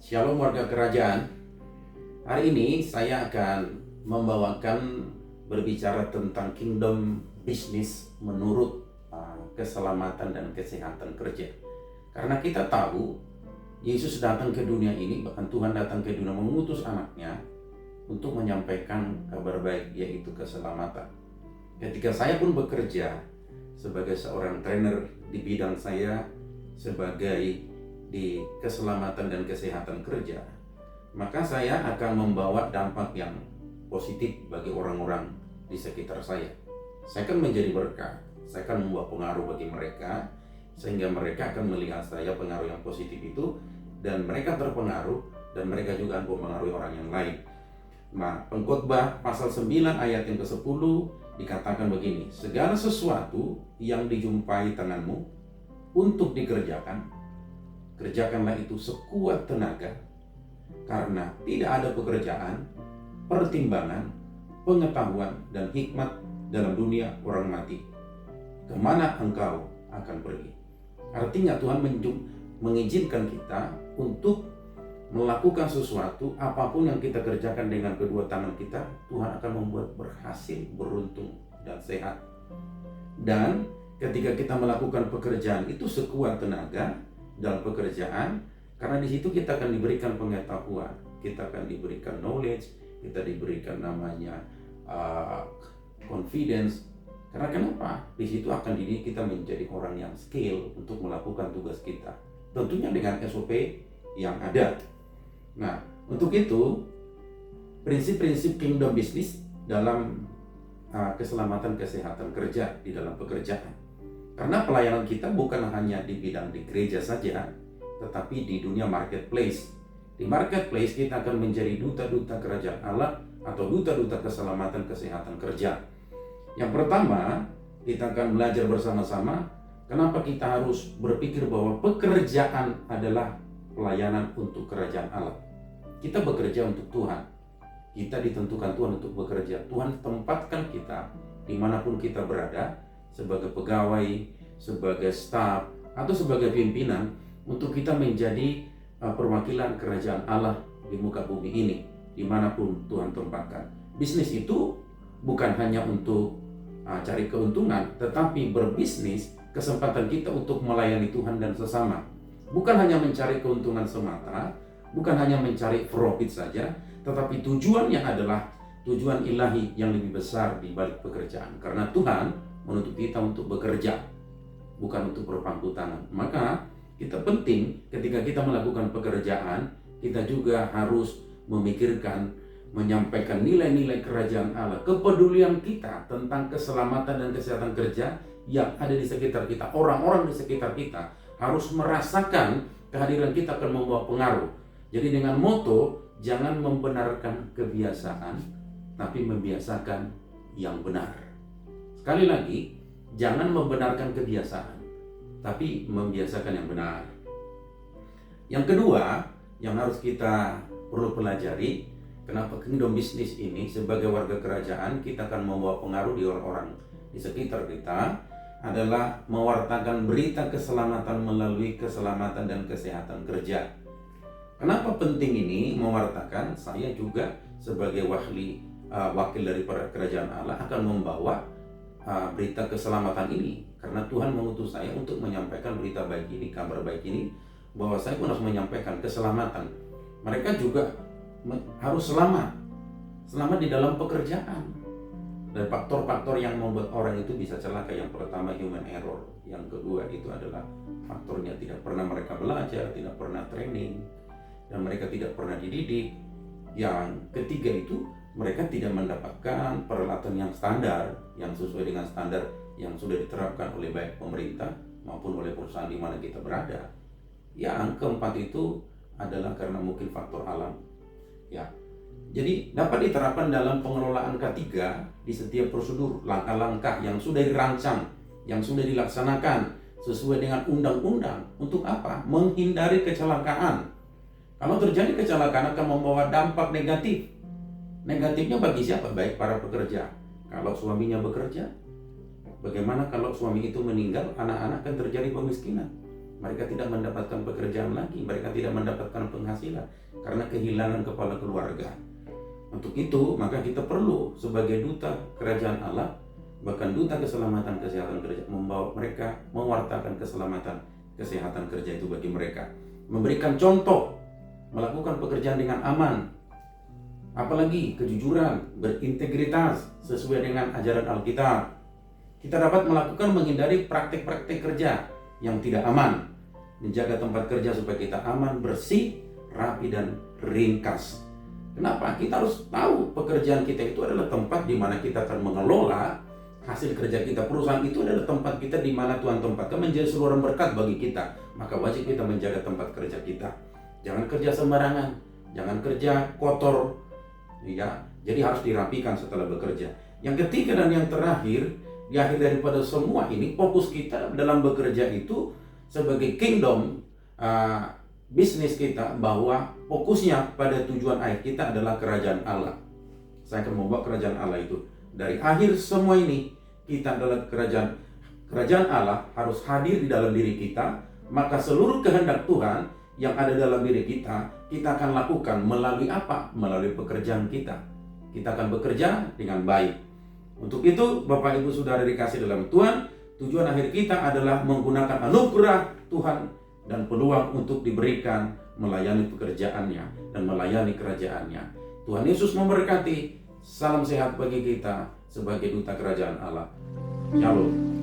Shalom warga kerajaan. Hari ini saya akan membawakan berbicara tentang kingdom business menurut keselamatan dan kesehatan kerja. Karena kita tahu Yesus datang ke dunia ini, bahkan Tuhan datang ke dunia mengutus anaknya untuk menyampaikan kabar baik, yaitu keselamatan. Ketika saya pun bekerja sebagai seorang trainer di bidang saya sebagai di keselamatan dan kesehatan kerja, maka saya akan membawa dampak yang positif bagi orang-orang di sekitar saya. Saya akan menjadi berkat, saya akan membawa pengaruh bagi mereka, sehingga mereka akan melihat saya pengaruh yang positif itu, dan mereka terpengaruh, dan mereka juga akan mempengaruhi orang yang lain. Nah, Pengkhotbah pasal 9 ayat yang ke-10 dikatakan begini, segala sesuatu yang dijumpai tanganmu untuk dikerjakan, kerjakanlah itu sekuat tenaga, karena tidak ada pekerjaan, pertimbangan, pengetahuan, dan hikmat dalam dunia orang mati. Kemana engkau akan pergi? Artinya Tuhan mengizinkan kita untuk melakukan sesuatu, apapun yang kita kerjakan dengan kedua tangan kita, Tuhan akan membuat berhasil, beruntung, dan sehat. Dan ketika kita melakukan pekerjaan itu sekuat tenaga dalam pekerjaan, karena di situ kita akan diberikan pengetahuan, kita akan diberikan knowledge, kita diberikan namanya confidence. Karena kenapa? Di situ akan dididik kita menjadi orang yang skill untuk melakukan tugas kita, tentunya dengan SOP yang ada. Nah, untuk itu prinsip-prinsip kingdom business dalam keselamatan kesehatan kerja di dalam pekerjaan. Karena pelayanan kita bukan hanya di bidang di gereja saja, tetapi di dunia marketplace. Di marketplace kita akan menjadi duta-duta kerajaan Allah atau duta-duta keselamatan kesehatan kerja. Yang pertama, kita akan belajar bersama-sama kenapa kita harus berpikir bahwa pekerjaan adalah pelayanan untuk kerajaan Allah. Kita bekerja untuk Tuhan. Kita ditentukan Tuhan untuk bekerja. Tuhan tempatkan kita dimanapun kita berada, sebagai pegawai, sebagai staf, atau sebagai pimpinan, untuk kita menjadi perwakilan kerajaan Allah di muka bumi ini, dimanapun Tuhan tempatkan. Bisnis itu bukan hanya untuk cari keuntungan, tetapi berbisnis kesempatan kita untuk melayani Tuhan dan sesama. Bukan hanya mencari keuntungan semata, bukan hanya mencari profit saja, tetapi tujuannya adalah tujuan ilahi yang lebih besar di balik pekerjaan. Karena Tuhan menuntut kita untuk bekerja, bukan untuk berpangku tangan. Maka kita penting ketika kita melakukan pekerjaan, kita juga harus memikirkan, menyampaikan nilai-nilai kerajaan Allah, kepedulian kita tentang keselamatan dan kesehatan kerja yang ada di sekitar kita. Orang-orang di sekitar kita harus merasakan kehadiran kita akan membawa pengaruh. Jadi dengan moto, jangan membenarkan kebiasaan, tapi membiasakan yang benar. Sekali lagi, jangan membenarkan kebiasaan, tapi membiasakan yang benar. Yang kedua, yang harus kita perlu pelajari, kenapa kingdom business ini sebagai warga kerajaan kita akan membawa pengaruh di orang-orang di sekitar kita, adalah mewartakan berita keselamatan melalui keselamatan dan kesehatan kerja. Kenapa penting ini mewartakan? Saya juga sebagai wakil dari kerajaan Allah akan membawa berita keselamatan ini, karena Tuhan mengutus saya untuk menyampaikan berita baik ini, kabar baik ini, bahwa saya pun harus menyampaikan keselamatan. Mereka juga harus selamat di dalam pekerjaan. Dan faktor-faktor yang membuat orang itu bisa celaka, yang pertama human error, yang kedua itu adalah faktornya tidak pernah mereka belajar, tidak pernah training, dan mereka tidak pernah dididik. Yang ketiga itu mereka tidak mendapatkan peralatan yang standar, yang sesuai dengan standar yang sudah diterapkan oleh baik pemerintah maupun oleh perusahaan di mana kita berada. Yang keempat itu adalah karena mungkin faktor alam. Ya, jadi dapat diterapkan dalam pengelolaan K3 di setiap prosedur, langkah-langkah yang sudah dirancang, yang sudah dilaksanakan sesuai dengan undang-undang. Untuk apa? Menghindari kecelakaan. Kalau terjadi kecelakaan akan membawa dampak negatif. Negatifnya bagi siapa? Baik para pekerja. Kalau suaminya bekerja, bagaimana kalau suami itu meninggal, anak-anak akan terjadi pemiskinan. mereka tidak mendapatkan pekerjaan lagi, mereka tidak mendapatkan penghasilan karena kehilangan kepala keluarga. Untuk itu, maka kita perlu sebagai duta kerajaan Allah, bahkan duta keselamatan kesehatan kerja, membawa mereka mewartakan keselamatan kesehatan kerja itu bagi mereka, memberikan contoh, melakukan pekerjaan dengan aman, apalagi kejujuran, berintegritas sesuai dengan ajaran Alkitab. Kita dapat melakukan menghindari praktik-praktik kerja yang tidak aman, menjaga tempat kerja supaya kita aman, bersih, rapi, dan ringkas. Kenapa? Kita harus tahu pekerjaan kita itu adalah tempat di mana kita akan mengelola hasil kerja kita. Perusahaan itu adalah tempat kita di mana Tuhan tempatkan menjadi saluran berkat bagi kita. Maka wajib kita menjaga tempat kerja kita. Jangan kerja sembarangan, jangan kerja kotor, ya. Jadi harus dirapikan setelah bekerja. Yang ketiga dan yang terakhir, di akhir daripada semua ini, fokus kita dalam bekerja itu sebagai kingdom bisnis kita, bahwa fokusnya pada tujuan akhir kita adalah kerajaan Allah. Saya akan membawa kerajaan Allah itu. Dari akhir semua ini, kita adalah kerajaan Allah harus hadir di dalam diri kita. Maka seluruh kehendak Tuhan yang ada dalam diri kita, kita akan lakukan melalui apa? Melalui pekerjaan kita. Kita akan bekerja dengan baik. Untuk itu, Bapak Ibu Saudara dikasih dalam Tuhan, tujuan akhir kita adalah menggunakan anugerah Tuhan dan peluang untuk diberikan melayani pekerjaannya dan melayani kerajaannya. Tuhan Yesus memberkati. Salam sehat bagi kita sebagai duta kerajaan Allah. Shalom.